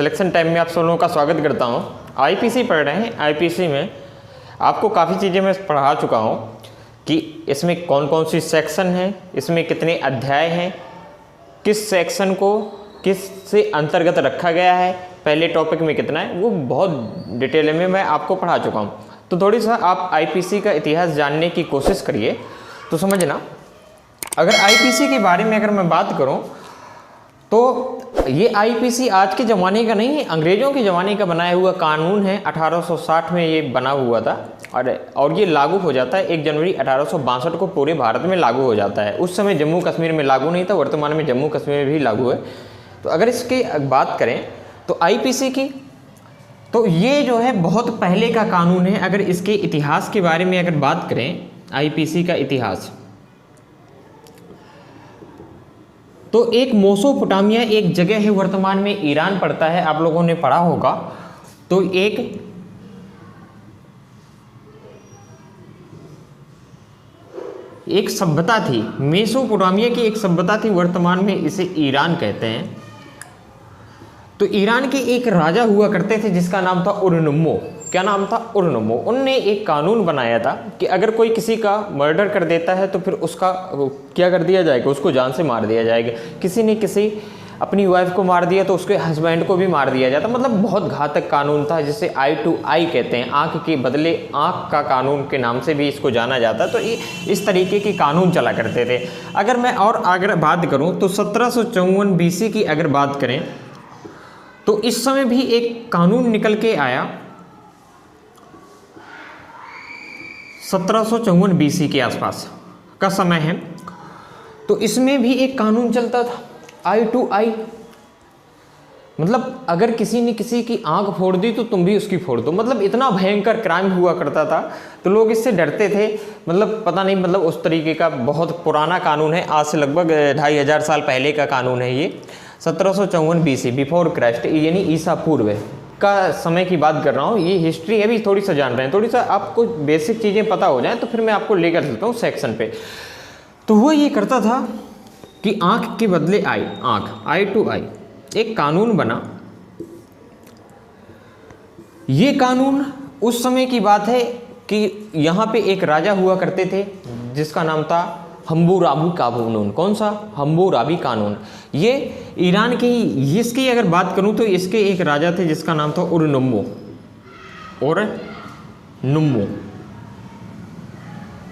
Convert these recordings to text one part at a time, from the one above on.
Selection time में आप सब लोगों का स्वागत करता हूं। आईपीसी पढ़ रहे हैं। आईपीसी में आपको काफ़ी चीज़ें मैं पढ़ा चुका हूं कि इसमें कौन कौन सी सेक्शन है, इसमें कितने अध्याय हैं, किस सेक्शन को किस से अंतर्गत रखा गया है, पहले टॉपिक में कितना है, वो बहुत डिटेल में मैं आपको पढ़ा चुका हूँ। तो थोड़ी सा आप आईपीसी का इतिहास जानने की कोशिश करिए तो समझना। अगर आईपीसी के बारे में अगर मैं बात करूं तो ये आईपीसी आज के ज़माने का नहीं है, अंग्रेज़ों के ज़माने का बनाया हुआ कानून है। 1860 में ये बना हुआ था और ये लागू हो जाता है 1 जनवरी 1862 को पूरे भारत में लागू हो जाता है। उस समय जम्मू कश्मीर में लागू नहीं था, वर्तमान में जम्मू कश्मीर में भी लागू है। तो अगर इसकी बात करें तो आईपीसी की, तो ये जो है बहुत पहले का कानून है। अगर इसके इतिहास के बारे में अगर बात करें, आईपीसी का इतिहास, तो एक मेसोपोटामिया एक जगह है, वर्तमान में ईरान पड़ता है, आप लोगों ने पढ़ा होगा। तो एक सभ्यता थी, मेसोपोटामिया की एक सभ्यता थी, वर्तमान में इसे ईरान कहते हैं। तो ईरान के एक राजा हुआ करते थे जिसका नाम था उरनुम्मो। क्या नाम था? उरनुम्मो। उनने एक कानून बनाया था कि अगर कोई किसी का मर्डर कर देता है तो फिर उसका क्या कर दिया जाएगा, उसको जान से मार दिया जाएगा। किसी ने किसी अपनी वाइफ को मार दिया तो उसके हस्बैंड को भी मार दिया जाता। मतलब बहुत घातक कानून था, जिसे आई टू आई कहते हैं, आंख के बदले आंख का कानून के नाम से भी इसको जाना जाता। तो इस तरीके के कानून चला करते थे। अगर मैं और अगर बात करूँ तो 1754 BC की अगर बात करें तो इस समय भी एक कानून निकल के आया। 1754 BC के आसपास का समय है। तो इसमें भी एक कानून चलता था, आई टू आई। मतलब अगर किसी ने किसी की आंख फोड़ दी तो तुम भी उसकी फोड़ दो। मतलब इतना भयंकर क्राइम हुआ करता था, तो लोग इससे डरते थे। मतलब पता नहीं, मतलब उस तरीके का बहुत पुराना कानून है, आज से लगभग 2500 साल पहले का कानून है ये। 1754 BC, बिफोर क्राइस्ट, यानी ईसा पूर्व का समय की बात कर रहा हूँ। ये हिस्ट्री है, भी थोड़ी सा जान रहे हैं, थोड़ी सा आपको बेसिक चीज़ें पता हो जाएं तो फिर मैं आपको लेकर चलता हूँ सेक्शन पे। तो वो ये करता था कि आंख के बदले आई, आंख, आई टू आई, एक कानून बना। ये कानून उस समय की बात है कि यहाँ पे एक राजा हुआ करते थे जिसका नाम था हम्मुराबी कानून। कौन सा? हम्मुराबी कानून। ये ईरान के ही, इसकी अगर बात करूं तो इसके एक राजा थे जिसका नाम था उरनुम्मो।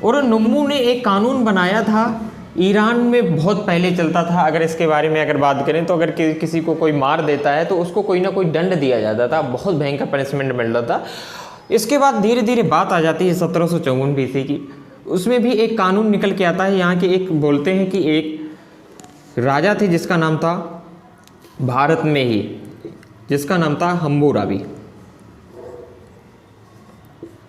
उरनुम्मो ने एक कानून बनाया था, ईरान में बहुत पहले चलता था। अगर इसके बारे में अगर बात करें तो अगर किसी को कोई मार देता है तो उसको कोई ना कोई दंड दिया जाता था, बहुत भयंकर पनिशमेंट मिल रहा था। इसके बाद धीरे धीरे बात आ जाती है 1754 BC की। उसमें भी एक कानून निकल के आता है। यहाँ के एक बोलते हैं कि एक राजा थे जिसका नाम था, भारत में ही, जिसका नाम था हम्मुराबी।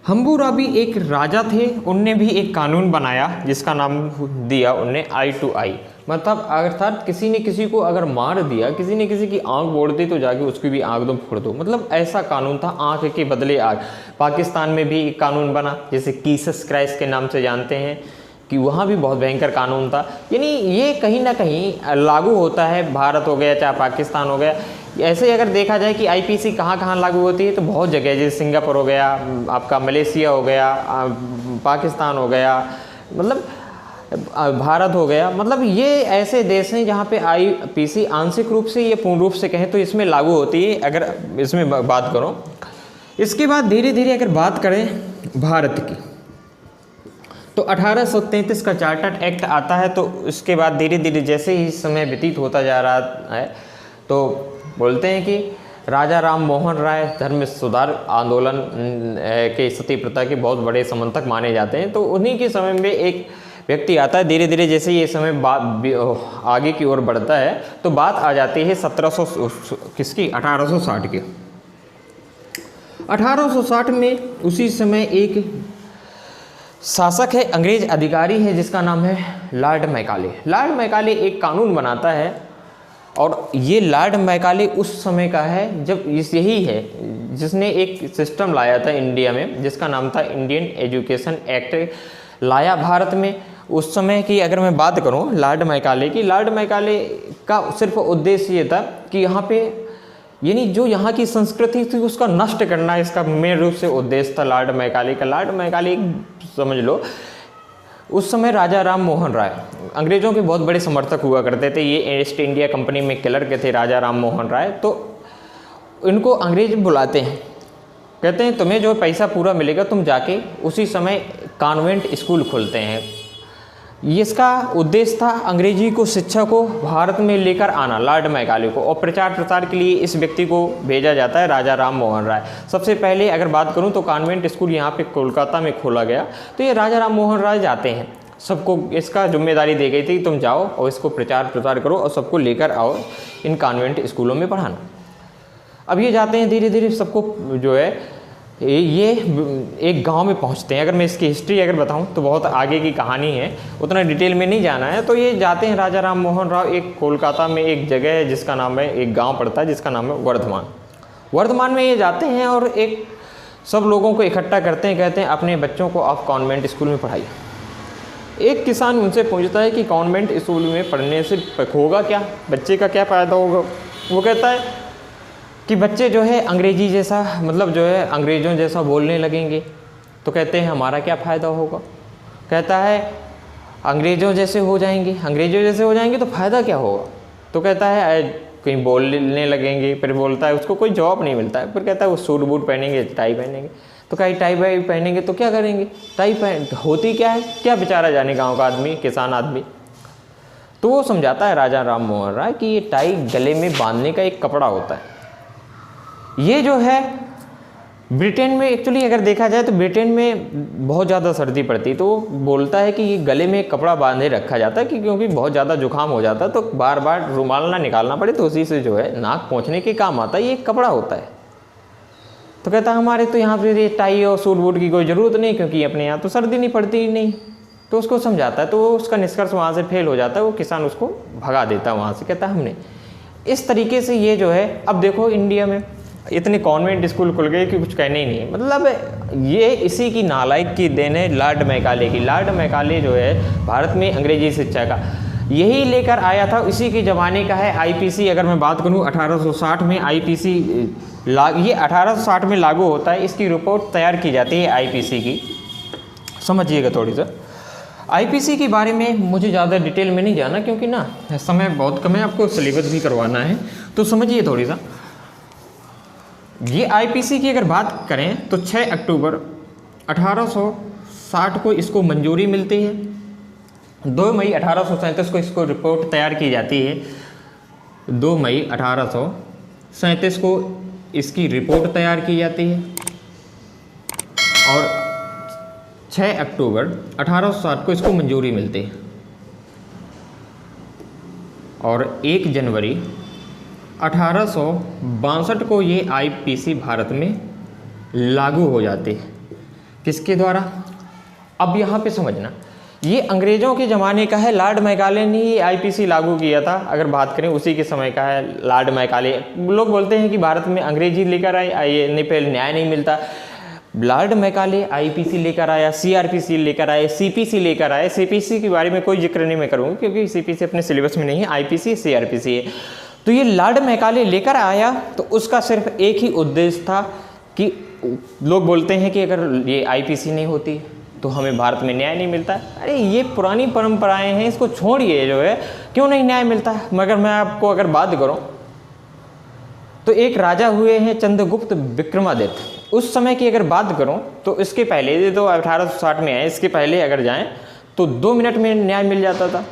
हम्मुराबी एक राजा थे, उनने भी एक कानून बनाया जिसका नाम दिया उनने आई टू आई। मतलब अर्थात किसी ने किसी को अगर मार दिया, किसी ने किसी की आंख फोड़ दी तो जाके उसकी भी आंख दो फोड़ दो। मतलब ऐसा कानून था, आंख के बदले आंख। पाकिस्तान में भी एक कानून बना जिसे जीसस क्राइस्ट के नाम से जानते हैं, कि वहाँ भी बहुत भयंकर कानून था। यानी ये कहीं ना कहीं लागू होता है, भारत हो गया चाहे पाकिस्तान हो गया। ऐसे अगर देखा जाए कि आईपीसी कहाँ कहाँ लागू होती है तो बहुत जगह, जैसे सिंगापुर हो गया, आपका मलेशिया हो गया, पाकिस्तान हो गया, मतलब भारत हो गया। मतलब ये ऐसे देश हैं जहाँ पे आईपीसी आंशिक रूप से, ये पूर्ण रूप से कहें तो इसमें लागू होती है, अगर इसमें बात करो। इसके बाद धीरे धीरे अगर बात करें भारत की, तो 1833 का चार्टर्ड एक्ट आता है। तो उसके बाद धीरे धीरे जैसे ही समय व्यतीत होता जा रहा है तो बोलते हैं कि राजा राम मोहन राय धर्म सुधार आंदोलन के सती प्रथा के बहुत बड़े समर्थक माने जाते हैं। तो उन्हीं के समय में एक व्यक्ति आता है। धीरे धीरे जैसे ये समय आगे की ओर बढ़ता है तो बात आ जाती है 1860 की। 1860 में उसी समय एक शासक है, अंग्रेज अधिकारी है जिसका नाम है लॉर्ड मैकाले। लॉर्ड मैकाले एक कानून बनाता है और ये लॉर्ड मैकाले उस समय का है जब यही है जिसने एक सिस्टम लाया था इंडिया में जिसका नाम था इंडियन एजुकेशन एक्ट लाया भारत में। उस समय की अगर मैं बात करूं लॉर्ड मैकाले की, लॉर्ड मैकाले का सिर्फ उद्देश्य ये था कि यहाँ पे यानी जो यहाँ की संस्कृति थी उसका नष्ट करना इसका मेन रूप से उद्देश्य था लॉर्ड मैकाले का। लॉर्ड मैकाले समझ लो उस समय राजा राम मोहन राय अंग्रेज़ों के बहुत बड़े समर्थक हुआ करते थे। ये ईस्ट इंडिया कंपनी में क्लर्क के थे राजा राम मोहन राय। तो इनको अंग्रेज बुलाते हैं, कहते हैं तुम्हें जो पैसा पूरा मिलेगा तुम जाके उसी समय कॉन्वेंट स्कूल खोलते हैं। इसका उद्देश्य था अंग्रेजी को शिक्षा को भारत में लेकर आना लॉर्ड मैकाले को, और प्रचार प्रसार के लिए इस व्यक्ति को भेजा जाता है राजा राम मोहन राय। सबसे पहले अगर बात करूं तो कॉन्वेंट स्कूल यहाँ पे कोलकाता में खोला गया। तो ये राजा राम मोहन राय जाते हैं, सबको इसका जिम्मेदारी दी गई थी तुम जाओ और इसको प्रचार प्रसार करो और सबको लेकर आओ इन कॉन्वेंट स्कूलों में पढ़ाना। अब ये जाते हैं धीरे धीरे सबको जो है ये एक गांव में पहुंचते हैं। अगर मैं इसकी हिस्ट्री अगर बताऊं तो बहुत आगे की कहानी है, उतना डिटेल में नहीं जाना है। तो ये जाते हैं राजा राम मोहन राय एक कोलकाता में एक जगह है जिसका नाम है, एक गांव पड़ता है जिसका नाम है वर्धमान। वर्धमान में ये जाते हैं और एक सब लोगों को इकट्ठा करते हैं, कहते हैं अपने बच्चों को आप कॉन्वेंट स्कूल में पढ़ाइए। एक किसान उनसे पूछता है कि कॉन्वेंट स्कूल में पढ़ने से होगा क्या, बच्चे का क्या फ़ायदा होगा। वो कहता है कि बच्चे जो है अंग्रेजी जैसा मतलब जो है अंग्रेज़ों जैसा बोलने लगेंगे। तो कहते हैं हमारा क्या फ़ायदा होगा। कहता है अंग्रेज़ों जैसे हो जाएंगे तो फ़ायदा क्या होगा। तो कहता है कहीं बोलने लगेंगे। फिर बोलता है उसको कोई जवाब नहीं मिलता है। फिर कहता है वो सूट बूट पहनेंगे टाई पहनेंगे। तो कहीं टाई वाई पहनेंगे तो क्या करेंगे, टाई पहन होती क्या है, क्या बेचारा जाने गाँव का आदमी किसान आदमी। तो वो समझाता है राजा राम मोहन राय कि ये टाई गले में बांधने का एक कपड़ा होता है। ये जो है ब्रिटेन में एक्चुअली अगर देखा जाए तो ब्रिटेन में बहुत ज़्यादा सर्दी पड़ती, तो बोलता है कि ये गले में एक कपड़ा बांधे रखा जाता है कि क्योंकि बहुत ज़्यादा जुकाम हो जाता है तो बार बार रुमाल ना निकालना पड़े, तो उसी से जो है नाक पोंछने के काम आता है, ये एक कपड़ा होता है। तो कहता है हमारे तो यहाँ पे टाई और सूट बूट की कोई ज़रूरत नहीं क्योंकि अपने यहाँ तो सर्दी नहीं पड़ती ही नहीं। तो उसको समझाता है, तो उसका निष्कर्ष वहाँ से फेल हो जाता है। वो किसान उसको भगा देता है वहाँ से। कहता है हमने इस तरीके से ये जो है, अब देखो इंडिया में इतने कॉन्वेंट स्कूल खुल गए कि कुछ कहने ही नहीं। मतलब ये इसी की नालायक की देन है लॉर्ड मैकाले की। लॉर्ड मैकाले जो है भारत में अंग्रेजी शिक्षा का यही लेकर आया था, इसी के ज़माने का है आईपीसी। अगर मैं बात करूं 1860 में आईपीसी ये 1860 में लागू होता है। इसकी रिपोर्ट तैयार की जाती है आईपीसी की, समझिएगा थोड़ी सा। आईपीसी के बारे में मुझे ज़्यादा डिटेल में नहीं जाना क्योंकि ना समय बहुत कम है, आपको सिलेबस भी करवाना है, तो समझिए थोड़ी सा। ये आईपीसी की अगर बात करें तो 6 अक्टूबर 1860 को इसको मंजूरी मिलती है। 2 मई 1837 को इसको रिपोर्ट तैयार की जाती है। 2 मई 1837 को इसकी रिपोर्ट तैयार की जाती है और 6 अक्टूबर 1860 को इसको मंजूरी मिलती है और 1 जनवरी 1862 को ये आईपीसी भारत में लागू हो जाती है। किसके द्वारा, अब यहाँ पे समझना, ये अंग्रेज़ों के ज़माने का है। लॉर्ड मैकाले ने ये आईपीसी लागू किया था। अगर बात करें उसी के समय का है लॉर्ड मैकाले। लोग बोलते हैं कि भारत में अंग्रेजी लेकर आए, ये नहीं पहले न्याय नहीं मिलता। लॉर्ड मैकाले आईपीसी लेकर आया, सीआरपीसी लेकर आए, सीपीसी लेकर आए। सीपीसी के बारे में कोई जिक्र नहीं मैं करूँगा क्योंकि सीपीसी अपने सिलेबस में नहीं है, आईपीसी सीआरपीसी है। तो ये लॉर्ड मैकाले लेकर आया तो उसका सिर्फ एक ही उद्देश्य था कि लोग बोलते हैं कि अगर ये आईपीसी नहीं होती तो हमें भारत में न्याय नहीं मिलता। अरे ये पुरानी परंपराएं हैं, इसको छोड़िए जो है, क्यों नहीं न्याय मिलता है। मगर मैं आपको अगर बात करूं तो एक राजा हुए हैं चंद्रगुप्त विक्रमादित्य। उस समय की अगर बात करूं तो इसके पहले, ये तो 1860 में है, इसके पहले अगर जाएं तो 2 मिनट में न्याय मिल जाता था।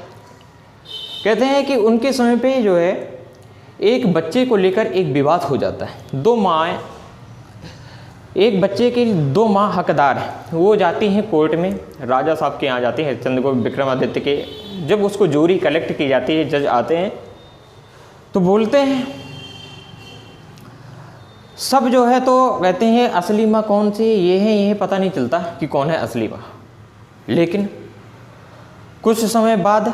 कहते हैं कि उनके समय पे जो है एक बच्चे को लेकर एक विवाद हो जाता है। 2 माँ, एक बच्चे की 2 माँ हकदार हैं, वो जाती हैं कोर्ट में, राजा साहब के यहाँ जाती हैं, चंद्रगुप्त विक्रमादित्य के। जब उसको जूरी कलेक्ट की जाती है, जज आते हैं तो बोलते हैं सब जो है, तो कहते हैं असली माँ कौन सी ये है, ये पता नहीं चलता कि कौन है असली माँ। लेकिन कुछ समय बाद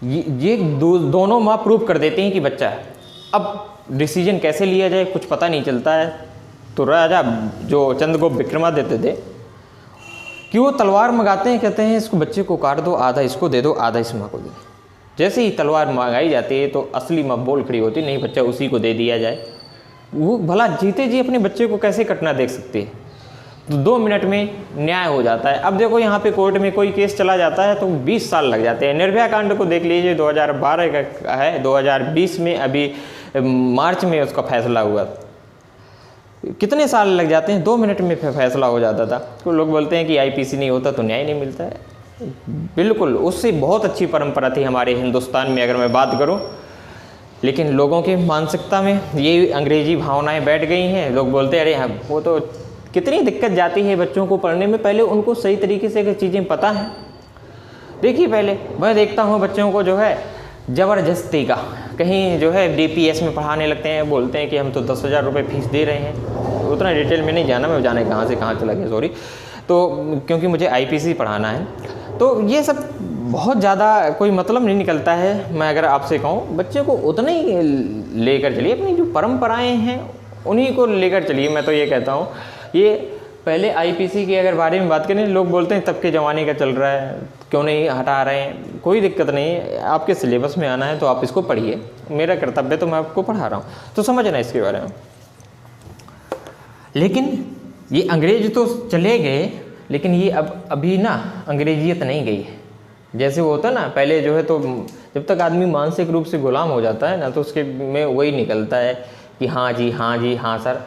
ये दोनों माँ प्रूव कर देती हैं कि बच्चा है। अब डिसीजन कैसे लिया जाए कुछ पता नहीं चलता है। तो राजा जो चंद्रगुप्त विक्रमादित्य थे कि वो तलवार मंगाते हैं, कहते हैं इसको बच्चे को काट दो, आधा इसको दे दो, आधा इस माँ को दे दो। जैसे ही तलवार मंगाई जाती है तो असली माँ बोल खड़ी होती, नहीं बच्चा उसी को दे दिया जाए। वो भला जीते जी अपने बच्चे को कैसे कटना देख सकती है। तो 2 मिनट में न्याय हो जाता है। अब देखो यहाँ पे कोर्ट में कोई केस चला जाता है तो 20 साल लग जाते हैं। निर्भया कांड को देख लीजिए, 2012 का है, 2020 में अभी मार्च में उसका फैसला हुआ। कितने साल लग जाते हैं, 2 मिनट में फैसला हो जाता था। तो लोग बोलते हैं कि आईपीसी नहीं होता तो न्याय नहीं मिलता है। बिल्कुल, उससे बहुत अच्छी परंपरा थी हमारे हिंदुस्तान में अगर मैं बात करूं, लेकिन लोगों की मानसिकता में ये अंग्रेजी भावनाएं बैठ गई हैं। लोग बोलते हैं अरे हाँ, वो तो कितनी दिक्कत जाती है बच्चों को पढ़ने में। पहले उनको सही तरीके से अगर चीज़ें पता हैं, देखिए पहले मैं देखता हूँ बच्चों को जो है ज़बरदस्ती का कहीं जो है डीपीएस में पढ़ाने लगते हैं, बोलते हैं कि हम तो 10,000 रुपये फीस दे रहे हैं। उतना डिटेल में नहीं जाना, मैं जाने कहाँ से कहाँ चला गया, सॉरी। तो क्योंकि मुझे आईपीसी पढ़ाना है, तो ये सब बहुत ज़्यादा कोई मतलब नहीं निकलता है। मैं अगर आपसे कहूँ, बच्चे को उतना ही लेकर चलिए, अपनी जो परंपराएं हैं उन्हीं को लेकर चलिए। मैं तो ये कहता हूँ, ये पहले आईपीसी के अगर बारे में बात करें, लोग बोलते हैं तब के ज़माने का चल रहा है, क्यों नहीं हटा रहे हैं। कोई दिक्कत नहीं है, आपके सिलेबस में आना है तो आप इसको पढ़िए, मेरा कर्तव्य तो मैं आपको पढ़ा रहा हूँ, तो समझना इसके बारे में। लेकिन ये अंग्रेज तो चले गए, लेकिन ये अब अभी ना अंग्रेजियत नहीं गई है। जैसे वो होता ना पहले जो है, तो जब तक आदमी मानसिक रूप से गुलाम हो जाता है ना, तो उसके में वही निकलता है कि हाँ जी हाँ जी हाँ सर,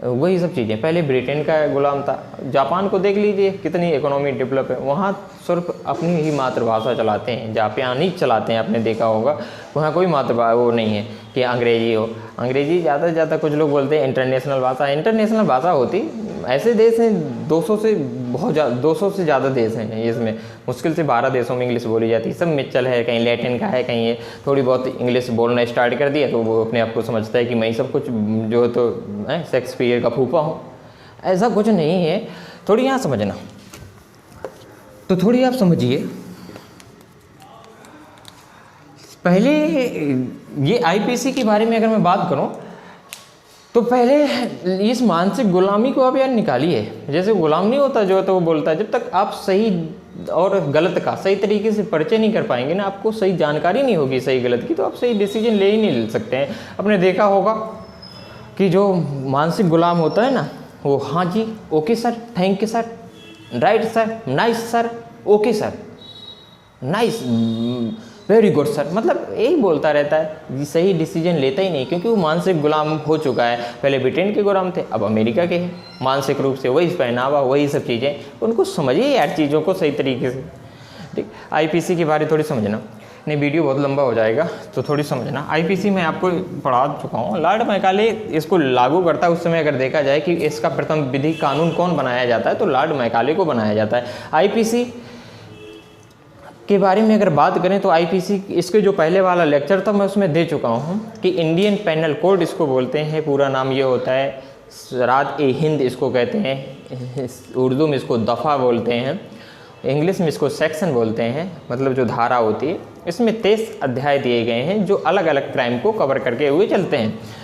वही सब चीज़ें। पहले ब्रिटेन का गुलाम था, जापान को देख लीजिए कितनी इकोनॉमी डेवलप है, वहाँ सिर्फ अपनी ही मातृभाषा चलाते हैं, जापानी चलाते हैं, आपने देखा होगा। वहाँ कोई मातृभाषा वो नहीं है कि अंग्रेजी हो। अंग्रेजी ज़्यादा से ज़्यादा कुछ लोग बोलते हैं इंटरनेशनल भाषा। इंटरनेशनल भाषा होती, ऐसे देश हैं 200 से ज़्यादा देश हैं, इसमें मुश्किल से 12 देशों में इंग्लिश बोली जाती है। सब मिक्सचर है, कहीं लैटिन का है, कहीं ये थोड़ी बहुत इंग्लिश बोलना स्टार्ट कर दिया तो वो अपने आप को समझता है कि मैं सब कुछ जो तो शेक्सपियर का फूफा हूँ। ऐसा कुछ नहीं है, थोड़ी यहाँ समझना। तो थोड़ी आप समझिए, पहले ये आईपीसी के बारे में अगर मैं बात करूं, तो पहले इस मानसिक गुलामी को आप यार निकालिए। जैसे गुलाम नहीं होता जो तो वो बोलता है, जब तक आप सही और गलत का सही तरीके से परिचय नहीं कर पाएंगे ना, आपको सही जानकारी नहीं होगी सही गलत की, तो आप सही डिसीजन ले ही नहीं ले सकते हैं। आपने देखा होगा कि जो मानसिक गुलाम होता है ना, वो हाँ जी, okay sir, thank you sir, right sir, nice sir, okay sir, nice, very good sir, मतलब यही बोलता रहता है, सही डिसीजन लेता ही नहीं, क्योंकि वो मानसिक गुलाम हो चुका है। पहले ब्रिटेन के गुलाम थे, अब अमेरिका के हैं मानसिक रूप से। वही पहनावा, वही सब चीज़ें, उनको समझिए यार चीज़ों को सही तरीके से। ठीक, आईपीसी के बारे थोड़ी समझना, नहीं वीडियो बहुत लंबा हो जाएगा तो थोड़ी समझना। आईपीसी मैं आपको पढ़ा चुका हूँ, लॉर्ड मैकाले इसको लागू करता है। उस समय अगर देखा जाए कि इसका प्रथम विधि कानून कौन बनाया जाता है, तो लॉर्ड मैकाले को बनाया जाता है। आईपीसी के बारे में अगर बात करें तो आईपीसी, इसके जो पहले वाला लेक्चर था मैं उसमें दे चुका हूँ कि इंडियन पेनल कोड इसको बोलते हैं। पूरा नाम ये होता है सराद-ए-हिंद इसको कहते हैं, उर्दू में इसको दफ़ा बोलते हैं, इंग्लिश में इसको सेक्शन बोलते हैं, मतलब जो धारा होती है। इसमें 23 अध्याय दिए गए हैं जो अलग अलग क्राइम को कवर करके हुए चलते हैं।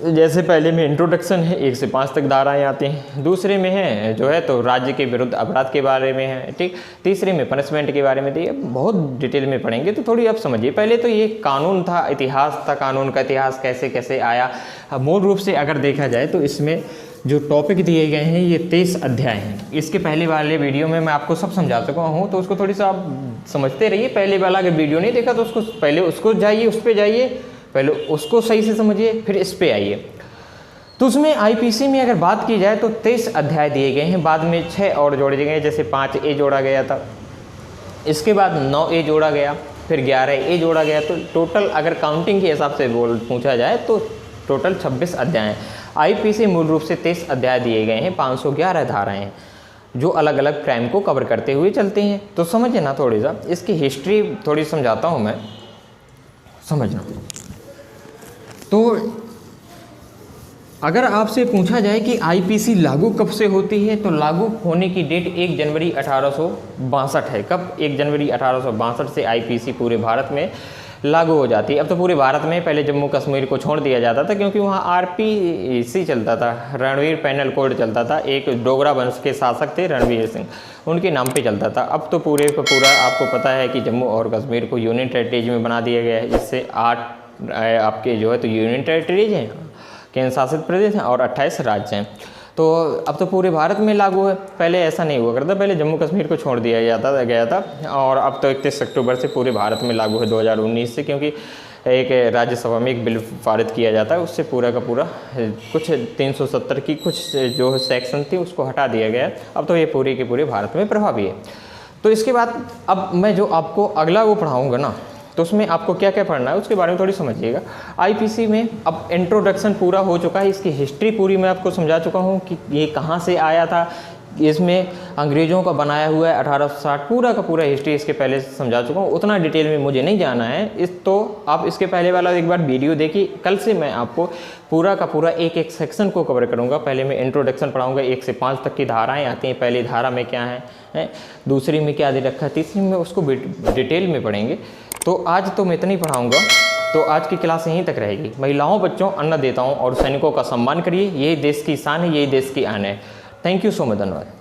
जैसे पहले में इंट्रोडक्शन है, 1 से 5 तक धाराएँ आती हैं। दूसरे में है जो है तो राज्य के विरुद्ध अपराध के बारे में है, ठीक। तीसरे में पनिशमेंट के बारे में थी। बहुत डिटेल में पढ़ेंगे तो थोड़ी आप समझिए। पहले तो ये कानून था, इतिहास था, कानून का इतिहास कैसे कैसे आया। मूल रूप से अगर देखा जाए तो इसमें जो टॉपिक दिए गए हैं ये 23 अध्याय हैं। इसके पहले वाले वीडियो में मैं आपको सब समझा चुका हूँ, तो उसको थोड़ी सा आप समझते रहिए। पहले वाला अगर वीडियो नहीं देखा तो उसको पहले उसको जाइए, उस पर जाइए, पहले उसको सही से समझिए, फिर इस पे आइए। तो उसमें आईपीसी में अगर बात की जाए तो 23 अध्याय दिए गए हैं। बाद में 6 और जोड़े गए, जैसे 5A जोड़ा गया था, इसके बाद 9A जोड़ा गया, फिर 11A जोड़ा गया। तो टोटल अगर काउंटिंग के हिसाब से पूछा जाए तो टोटल 26 अध्याय हैं। आईपीसी मूल रूप से 23 अध्याय दिए गए हैं, 511 धाराएँ हैं जो अलग अलग क्राइम को कवर करते हुए चलते हैं। तो समझे ना, थोड़ी सा इसकी हिस्ट्री थोड़ी समझाता हूँ मैं, समझना। तो अगर आपसे पूछा जाए कि आईपीसी लागू कब से होती है, तो लागू होने की डेट 1 जनवरी 1862 है। कब? 1 जनवरी 1862 से आईपीसी पूरे भारत में लागू हो जाती है। अब तो पूरे भारत में, पहले जम्मू कश्मीर को छोड़ दिया जाता था क्योंकि वहाँ आरपीसी चलता था, रणवीर पेनल कोड चलता था। एक डोगरा वंश के शासक थे रणवीर सिंह, उनके नाम पे चलता था। अब तो पूरे का पूरा आपको पता है कि जम्मू और कश्मीर को यूनियन टेरिटरीज में बना दिया गया है, जिससे 8 आपके जो है तो यूनियन टेरिटरीज हैं, केंद्र शासित प्रदेश हैं और 28 राज्य हैं। तो अब तो पूरे भारत में लागू है, पहले ऐसा नहीं हुआ करता, पहले जम्मू कश्मीर को छोड़ दिया गया था और अब तो 31 अक्टूबर से पूरे भारत में लागू है 2019 से, क्योंकि एक राज्यसभा में एक बिल पारित किया जाता है, उससे पूरा का पूरा कुछ 370 की कुछ जो सेक्शन थी उसको हटा दिया गया। अब तो ये पूरे के पूरे भारत में प्रभावी है। तो इसके बाद अब मैं जो आपको अगला वो पढ़ाऊँगा ना, तो उसमें आपको क्या क्या पढ़ना है उसके बारे में थोड़ी समझिएगा। आईपीसी में अब इंट्रोडक्शन पूरा हो चुका है, इसकी हिस्ट्री पूरी मैं आपको समझा चुका हूँ कि ये कहाँ से आया था, इसमें अंग्रेज़ों का बनाया हुआ है 1860, पूरा का पूरा हिस्ट्री इसके पहले समझा चुका हूँ, उतना डिटेल में मुझे नहीं जाना है। तो आप इसके पहले वाला एक बार वीडियो देखिए। कल से मैं आपको पूरा का पूरा एक एक सेक्शन को कवर करूँगा। पहले मैं इंट्रोडक्शन पढ़ाऊँगा, 1 से 5 तक की धाराएँ आती हैं, पहली धारा में क्या है, दूसरी में क्या दे रखा है, तीसरी में उसको डिटेल में पढ़ेंगे। तो आज तो मैं इतना ही पढ़ाऊँगा, तो आज की क्लास यहीं तक रहेगी। महिलाओं, बच्चों, अन्नदाताओं और सैनिकों का सम्मान करिए, यही देश की शान है, यही देश की आन है। थैंक यू सो मच, धन्यवाद।